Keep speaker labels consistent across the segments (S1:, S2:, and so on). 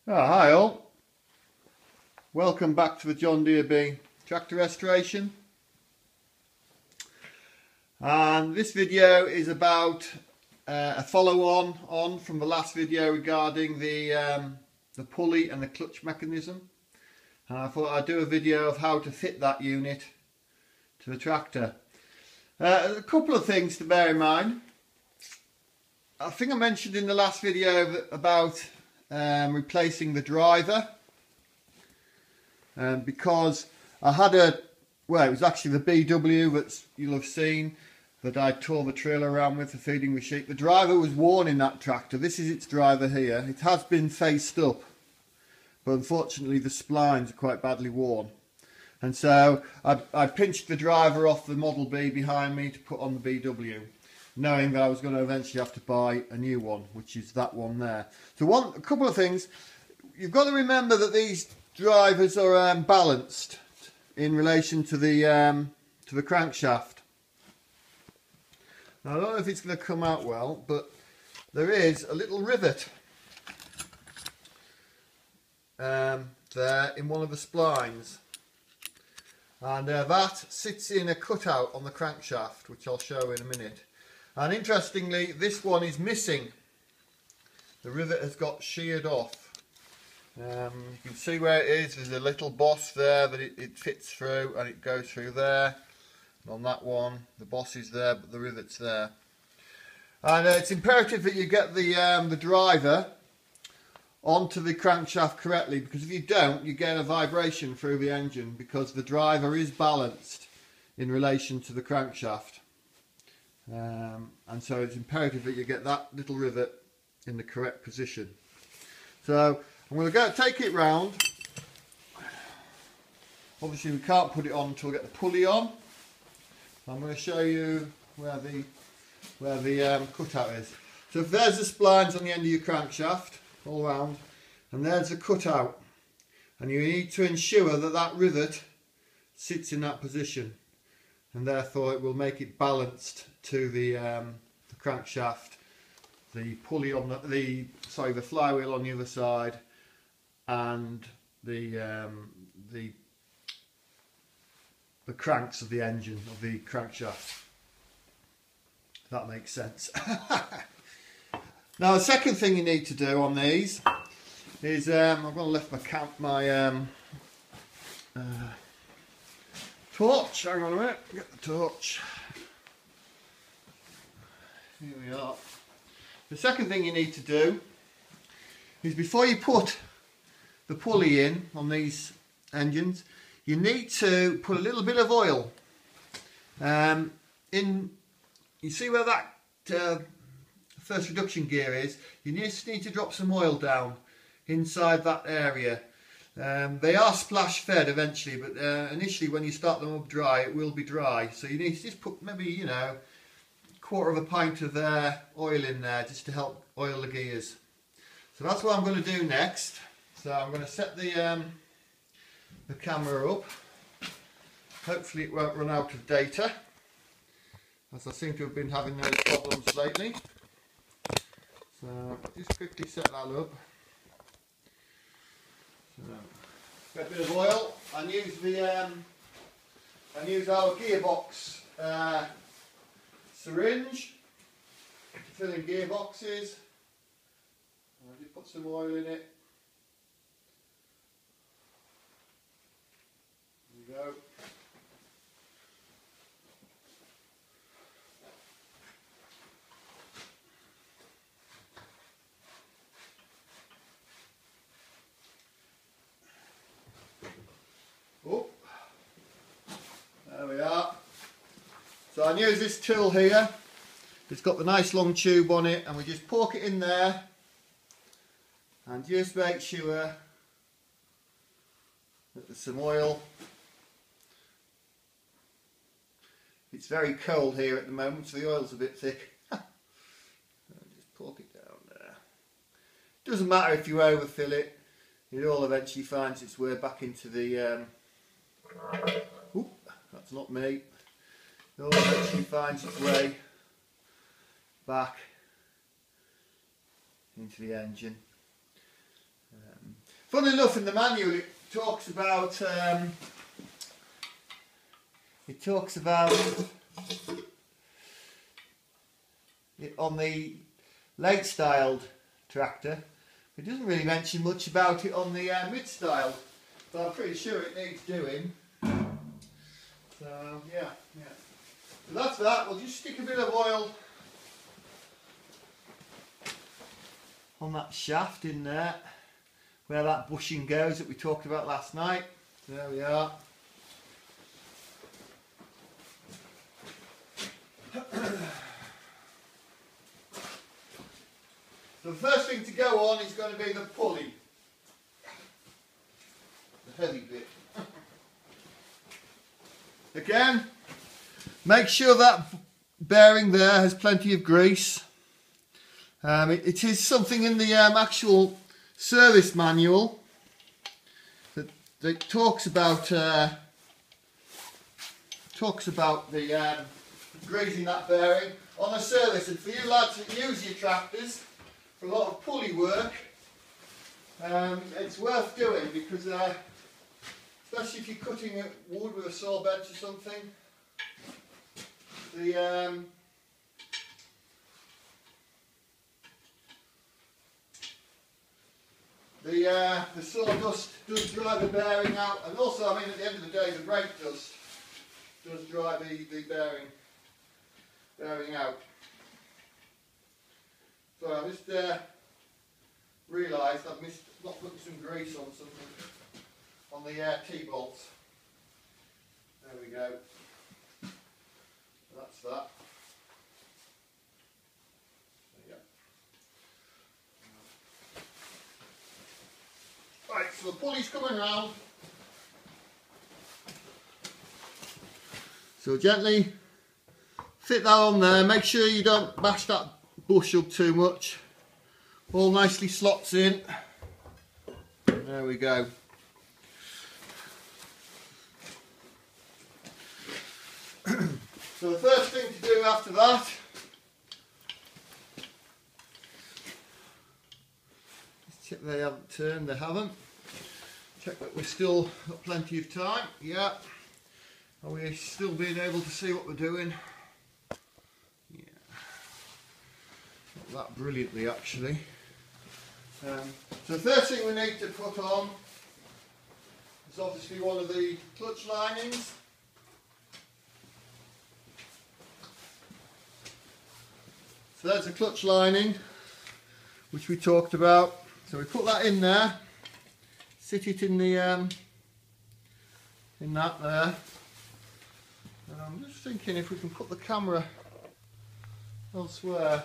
S1: Hi all, welcome back to the John Deere B tractor restoration, and this video is about a follow-on from the last video regarding the pulley and the clutch mechanism. And I thought I'd do a video of how to fit that unit to the tractor. A couple of things to bear in mind. I think I mentioned in the last video about replacing the driver, because I had it was actually the BW that you'll have seen that I tore the trailer around with for feeding the sheep. The driver was worn in that tractor. This is its driver here. It has been faced up, but unfortunately the splines are quite badly worn, and so I pinched the driver off the Model B behind me to put on the BW, knowing that I was going to eventually have to buy a new one, which is that one there. So a couple of things. You've got to remember that these drivers are balanced in relation to the crankshaft. Now, I don't know if it's going to come out well, but there is a little rivet there in one of the splines, and that sits in a cutout on the crankshaft, which I'll show in a minute. And interestingly, this one is missing. The rivet has got sheared off. You can see where it is. There's a little boss there that it fits through, and it goes through there. And on that one, the boss is there, but the rivet's there. And it's imperative that you get the driver onto the crankshaft correctly, because if you don't, you get a vibration through the engine, because the driver is balanced in relation to the crankshaft. And so it's imperative that you get that little rivet in the correct position. So I'm going to take it round. Obviously we can't put it on until we get the pulley on. I'm going to show you where the cutout is. So if there's the splines on the end of your crankshaft all round, and there's the cutout, and you need to ensure that that rivet sits in that position, and therefore it will make it balanced to the crankshaft, the pulley on the flywheel on the other side, and the cranks of the engine of the crankshaft. If that makes sense. Now, the second thing you need to do on these is I'm going to lift my torch. Hang on a minute, get the torch. Here we are. The second thing you need to do is, before you put the pulley in on these engines, you need to put a little bit of oil in. You see where that first reduction gear is? You just need to drop some oil down inside that area. They are splash fed eventually, but initially when you start them up dry, it will be dry. So you need to just put maybe, quarter of a pint of oil in there, just to help oil the gears. So that's what I'm going to do next. So I'm going to set the camera up. Hopefully it won't run out of data, as I seem to have been having those problems lately. So just quickly set that up. So, get a bit of oil and use our gearbox syringe to fill in gearboxes. I'll just put some oil in it. There we go. Oh, there we are. So I use this tool here. It's got the nice long tube on it, and we just poke it in there and just make sure that there's some oil. It's very cold here at the moment, so the oil's a bit thick. Just poke it down there. Doesn't matter if you overfill it, it all eventually finds its way back into the oop, that's not me. It all eventually finds its way back into the engine. Funnily enough, in the manual it talks about it on the late styled tractor. It doesn't really mention much about it on the mid styled, but I'm pretty sure it needs doing. So yeah. So that's that. We'll just stick a bit of oil on that shaft in there, where that bushing goes that we talked about last night. There we are. So the first thing to go on is going to be the pulley, the heavy bit. Again, make sure that bearing there has plenty of grease. It is something in the actual service manual that talks about the greasing that bearing on a service. And for you lads that use your tractors for a lot of pulley work, it's worth doing, because especially if you're cutting wood with a saw bench or something, the sawdust does dry the bearing out, and also, I mean, at the end of the day, the brake dust does dry the bearing out. So I just realised I've missed not putting some grease on something on the T-bolts. There we go. That's that. Right, so the pulley's coming round. So gently fit that on there. Make sure you don't bash that bush up too much. All nicely slots in. There we go. So the first thing to do after that is check they haven't turned. They haven't. Check that we've still got plenty of time. Yeah. Are we still being able to see what we're doing? Yeah. Not that brilliantly, actually. So the first thing we need to put on is obviously one of the clutch linings. So there's a clutch lining which we talked about. So we put that in there, sit it in the in that there. And I'm just thinking if we can put the camera elsewhere.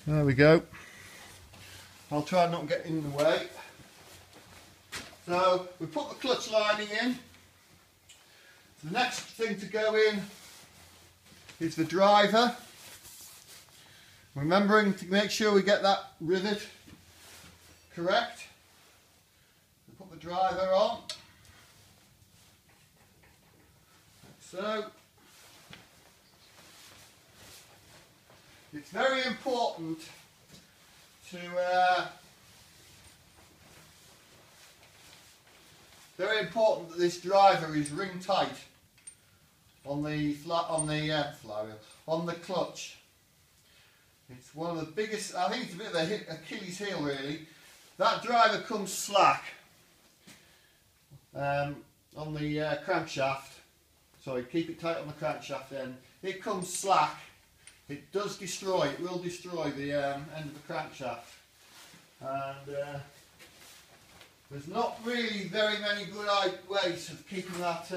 S1: There we go. I'll try and not get in the way. So we put the clutch lining in. The next thing to go in is the driver. Remembering to make sure we get that rivet correct. We'll put the driver on. Like so. It's very important to that this driver is ring tight on the clutch. It's one of the biggest. I think it's a bit of a Achilles heel, really. That driver comes slack on the crankshaft. Sorry, keep it tight on the crankshaft end. It comes slack. It does destroy, it will destroy the end of the crankshaft. And there's not really very many good ways of keeping that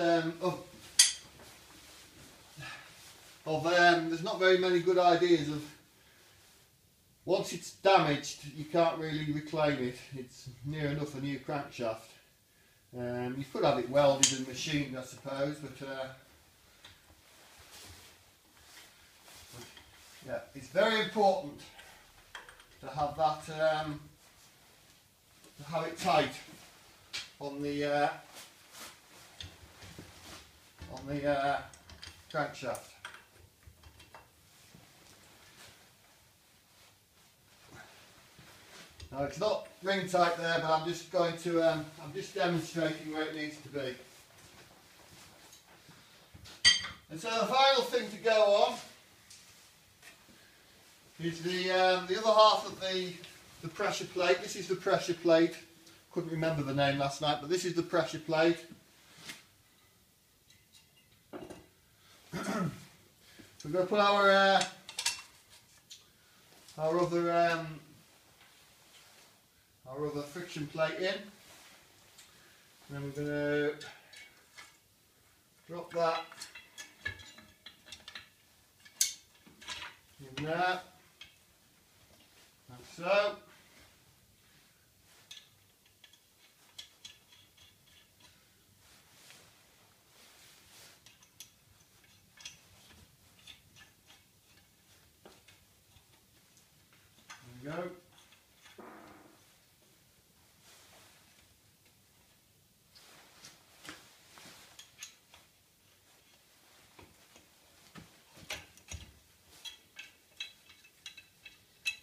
S1: up. There's not very many good ideas of, once it's damaged, you can't really reclaim it. It's near enough a new crankshaft. You could have it welded and machined, I suppose, but Yeah, it's very important to have that, to have it tight on the crankshaft. Now it's not ring tight there, but I'm just going to, I'm just demonstrating where it needs to be. And so the final thing to go on is the other half of the pressure plate. This is the pressure plate. Couldn't remember the name last night, but this is the pressure plate. We're going to put our other friction plate in, and then we're going to drop that in there, like so. There we go.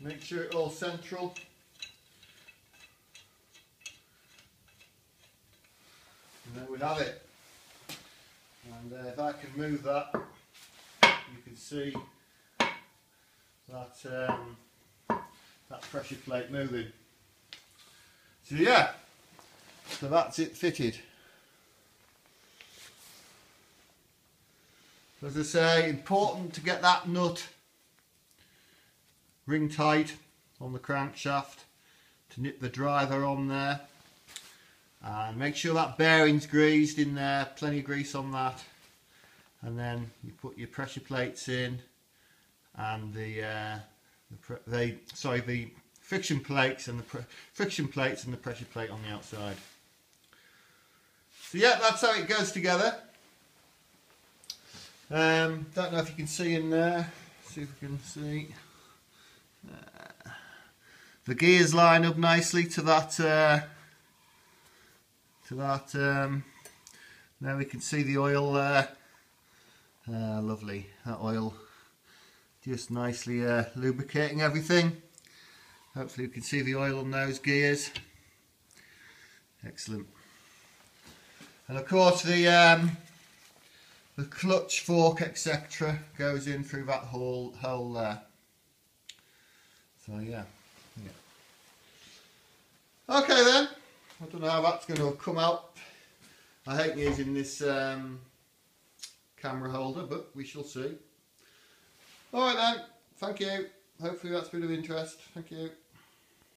S1: Make sure it's all central. And then we have it. And if I can move that, you can see that that pressure plate moving. So yeah, so that's it fitted. So as I say, important to get that nut ring tight on the crankshaft, to nip the driver on there, and make sure that bearing's greased in there, plenty of grease on that, and then you put your pressure plates in, and the friction plates and the pressure plate on the outside. So yeah, that's how it goes together. Don't know if you can see in there. See if we can see. The gears line up nicely to that. Now we can see the oil there. Lovely, that oil just nicely lubricating everything. Hopefully you can see the oil on those gears. Excellent. And of course the clutch fork, etc. goes in through that hole there. So yeah. Okay then, I don't know how that's going to come out. I hate using this camera holder, but we shall see. Alright then, thank you. Hopefully that's been of interest. Thank you.